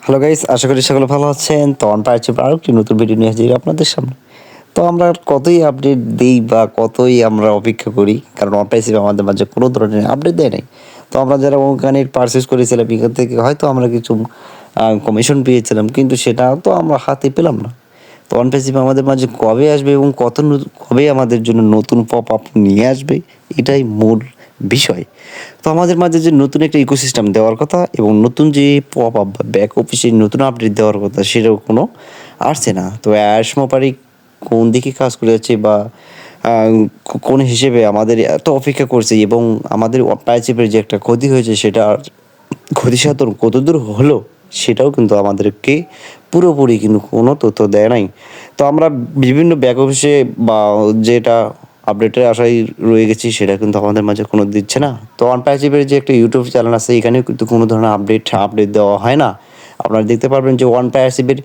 Hello guys, আশা করি সকলে ভালো আছেন। তো আমরা আছি আরও একটি নতুন ভিডিও নিয়ে হাজির আপনাদের সামনে। তো আমরা আর কতই আপডেট দেই বা কতই আমরা অপেক্ষা করি, কারণ অনপ্রাইসিভ আমাদের মাঝে কোনো ধরনের আপডেট দেয় নাই। তো আমরা যারা ওখানে পারচেস করেছিলাম এখান থেকে হয়তো আমরা কিছু কমিশন পেয়েছিলাম, কিন্তু সেটা তো আমরা হাতে পেলাম না। তো অনপ্রাইসিভ আমাদের মাঝে কবে আসবে এবং কবে আমাদের জন্য নতুন পপ আপ নিয়ে আসবে, এটাই মূল বিষয়। তো আমাদের মাঝে যে নতুন একটা ইকোসিস্টেম দেওয়ার কথা এবং নতুন যে পপ আপ বা ব্যাক অফিসে নতুন আপডেট দেওয়ার কথা, সেটাও কোনো আসছে না। তো অ্যাসমোপারি কোন দিকে কাজ করে যাচ্ছে বা কোন হিসেবে আমাদের এত অপেক্ষা করছে এবং আমাদের পাইচিপের যে একটা ক্ষতি হয়েছে সেটা ক্ষতিসাধন কতদূর হলো সেটাও কিন্তু আমাদেরকে পুরোপুরি কিন্তু কোনো তথ্য দেয় নাই। তো আমরা বিভিন্ন ব্যাক অফিসে বা যেটা আপডেটের আশায় রয়ে গেছি, সেটা কিন্তু আমাদের মাঝে কোনো দিচ্ছে না। তো অনপ্যাচিভের যে একটা ইউটিউব চ্যানেল আছে, এখানেও কিন্তু কোনো ধরনের আপডেট দেওয়া হয় না। আপনারা দেখতে পারবেন যে অনপ্যাচিভের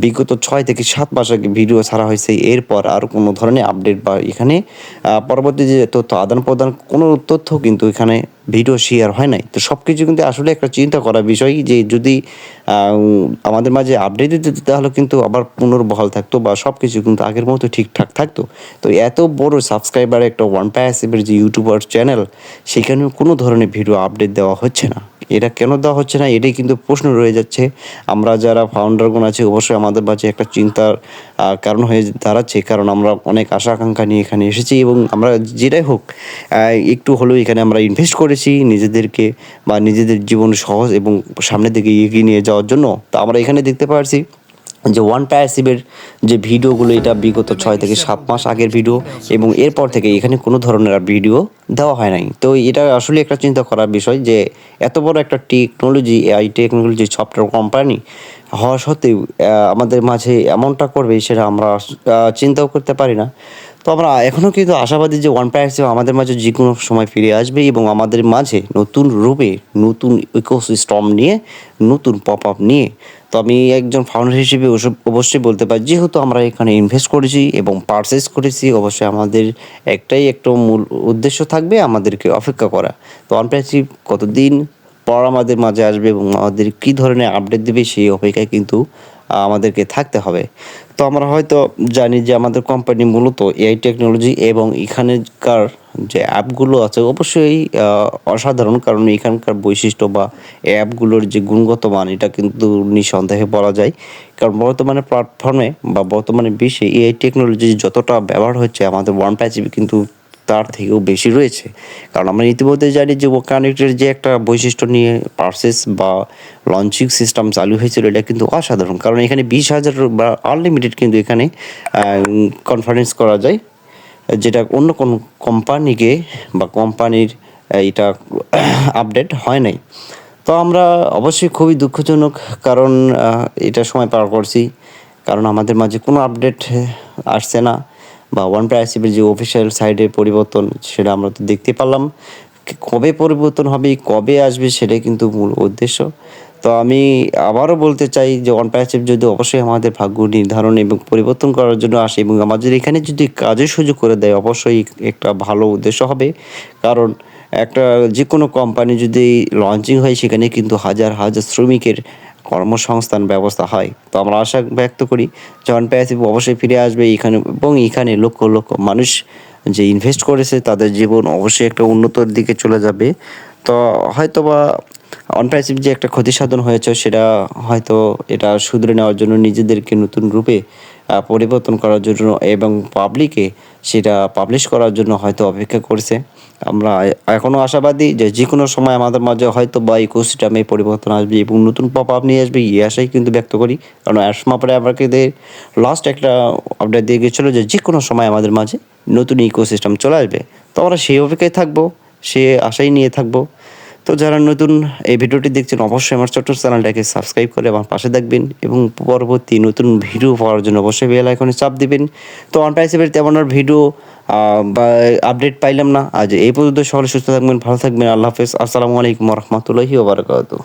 বিগত 6 থেকে 7 মাস আগে ভিডিও ছাড়া হয়েছে, এরপর আর কোনো ধরনের আপডেট বা এখানে পরবর্তী যে তথ্য আদান প্রদান কোনো তথ্য কিন্তু এখানে ভিডিও শেয়ার হয় নাই। তো সব কিছু কিন্তু আসলে একটা চিন্তা করার বিষয় যে যদি আমাদের মাঝে আপডেট দিত তাহলে কিন্তু আবার পুনর্বহাল থাকতো বা সব কিছু কিন্তু আগের মতো ঠিকঠাক থাকতো। তো এত বড় সাবস্ক্রাইবার একটা অনপ্যাচিভের যে ইউটিউবার চ্যানেল, সেখানেও কোনো ধরনের ভিডিও আপডেট দেওয়া হচ্ছে না। এটা কেন দেওয়া হচ্ছে না, এটাই কিন্তু প্রশ্ন রয়ে যাচ্ছে। আমরা যারা ফাউন্ডারগণ আছি অবশ্যই আমাদের মাঝে একটা চিন্তার কারণ হয়ে দাঁড়াচ্ছে, কারণ আমরা অনেক আশা আকাঙ্ক্ষা নিয়ে এখানে এসেছি এবং আমরা যেটাই হোক একটু হলেও এখানে আমরা ইনভেস্ট করেছি নিজেদেরকে বা নিজেদের জীবন সহজ এবং সামনের দিকে এগিয়ে নিয়ে যাওয়ার জন্য। তো আমরা এখানে দেখতে পারছি যে ওয়ান প্যাসিভের যে ভিডিওগুলো, এটা বিগত 6 থেকে 7 মাস আগের ভিডিও এবং এরপর থেকে এখানে কোনো ধরনের আর ভিডিও দেওয়া হয় নাই। তো এটা আসলে একটা চিন্তা করার বিষয় যে এত বড় একটা technology, AI technology software company হওয়া সত্ত্বেও আমাদের মাঝে এমনটা করবে সেটা আমরা চিন্তাও করতে পারি না। তো আমরা এখনও কিন্তু আশাবাদী যে ওয়ান প্যাসিভ আমাদের মাঝে যে কোনো সময় ফিরে আসবে এবং আমাদের মাঝে নতুন রূপে নতুন ইকোসিস্টেম নিয়ে নতুন পপ আপ নিয়ে। তো আমি একজন ফাউন্ডার হিসেবে অবশ্যই বলতে পারি, যেহেতু আমরা এখানে ইনভেস্ট করেছি এবং পারচেস করেছি, অবশ্যই আমাদের একটা মূল উদ্দেশ্য থাকবে আমাদেরকে অপেক্ষা করা। তো অনপ্যাসিভ কতদিন পর আমাদের মাঝে আসবে এবং আমাদের কী ধরনের আপডেট দেবে সেই অপেক্ষায় কিন্তু আমাদেরকে থাকতে হবে। তো আমরা হয়তো জানি যে আমাদের কোম্পানি মূলত এআই টেকনোলজি এবং এখানকার যে অ্যাপগুলো আছে অবশ্যই অসাধারণ, কারণ এখানকার বৈশিষ্ট্য বা অ্যাপগুলোর যে গুণগত মান, এটা কিন্তু নিঃসন্দেহে বলা যায়। কারণ বর্তমানে প্ল্যাটফর্মে বা বর্তমানে বিশ্বে এআই টেকনোলজি যতটা ব্যবহার হচ্ছে, আমাদের ওয়ান প্যাচিভে কিন্তু তার থেকেও বেশি রয়েছে। কারণ আমরা ইতিমধ্যে জানি যে ও কানেক্টের যে একটা বৈশিষ্ট্য নিয়ে পারচেস বা লঞ্চিং সিস্টেম চালু হয়েছিল, এটা কিন্তু অসাধারণ। কারণ এখানে 20,000 বা আনলিমিটেড কিন্তু এখানে কনফারেন্স করা যায়, যেটা অন্য কোনো কোম্পানিকে বা কোম্পানির এটা আপডেট হয় নাই। তো আমরা অবশ্যই খুবই দুঃখজনক, কারণ এটা সময় পার করছি, কারণ আমাদের মাঝে কোনো আপডেট আসছে না বা ওয়ান প্যাসিভের যে অফিসিয়াল সাইডে পরিবর্তন সেটা আমরা তো দেখতে পারলাম। কবে পরিবর্তন হবে, কবে আসবে, সেটাই কিন্তু মূল উদ্দেশ্য। তো আমি আবারও বলতে চাই যে ওয়ান প্যাসিভ যদি অবশ্যই আমাদের ভাগ্য নির্ধারণ এবং পরিবর্তন করার জন্য আসে এবং আমাদের এখানে যদি কাজের সুযোগ করে দেয়, অবশ্যই একটা ভালো উদ্দেশ্য হবে। কারণ একটা যে কোনো কোম্পানি যদি লঞ্চিং হয়, সেখানে কিন্তু হাজার হাজার শ্রমিকের কর্মসংস্থান ব্যবস্থা হয়। তো আমরা আশা ব্যক্ত করি যে ওয়ান প্যাসিভ অবশ্যই ফিরে আসবে এখানে এবং এখানে লক্ষ লক্ষ মানুষ যে ইনভেস্ট করেছে তাদের জীবন অবশ্যই একটা উন্নতর দিকে চলে যাবে। তো হয়তোবা অনপ্যাসিভ যে একটা ক্ষতি সাধন হয়েছে, সেটা হয়তো এটা শুধরে নেওয়ার জন্য নিজেদেরকে নতুন রূপে পরিবর্তন করার জন্য এবং পাবলিকে সেটা পাবলিশ করার জন্য হয়তো অপেক্ষা করছে। আমরা এখনও আশাবাদী যে যে কোনো সময় আমাদের মাঝে হয়তো বা ইকোসিস্টেমে পরিবর্তন আসবে এবং নতুন পপ আপ নিয়ে আসবে, এই আশাই কিন্তু ব্যক্ত করি। কারণ অ্যাসমা পরে আমাকে লাস্ট একটা আপডেট দিয়ে গেছিলো যে যে কোনো সময় আমাদের মাঝে নতুন ইকোসিস্টেম চলে আসবে। তো আমরা সেই অপেক্ষায় থাকবো, সে আশাই নিয়ে থাকবো। তো যারা নতুন এই ভিডিওটি দেখছেন, অবশ্যই আমার ছোট্ট চ্যানেলটাকে সাবস্ক্রাইব করে আমার পাশে থাকবেন এবং পরবর্তী নতুন ভিডিও পাওয়ার জন্য অবশ্যই বেল আইকনে চাপ দিবেন। তো অনপ্যাসিভের তেমন আর ভিডিও বা আপডেট পাইলাম না। আজ এই পর্যন্ত। সকলে সুস্থ থাকবেন, ভালো থাকবেন। আল্লাহ হাফেজ। আসসালামু আলাইকুম ওয়া রাহমাতুল্লাহি ওয়া বারাকাতুহু।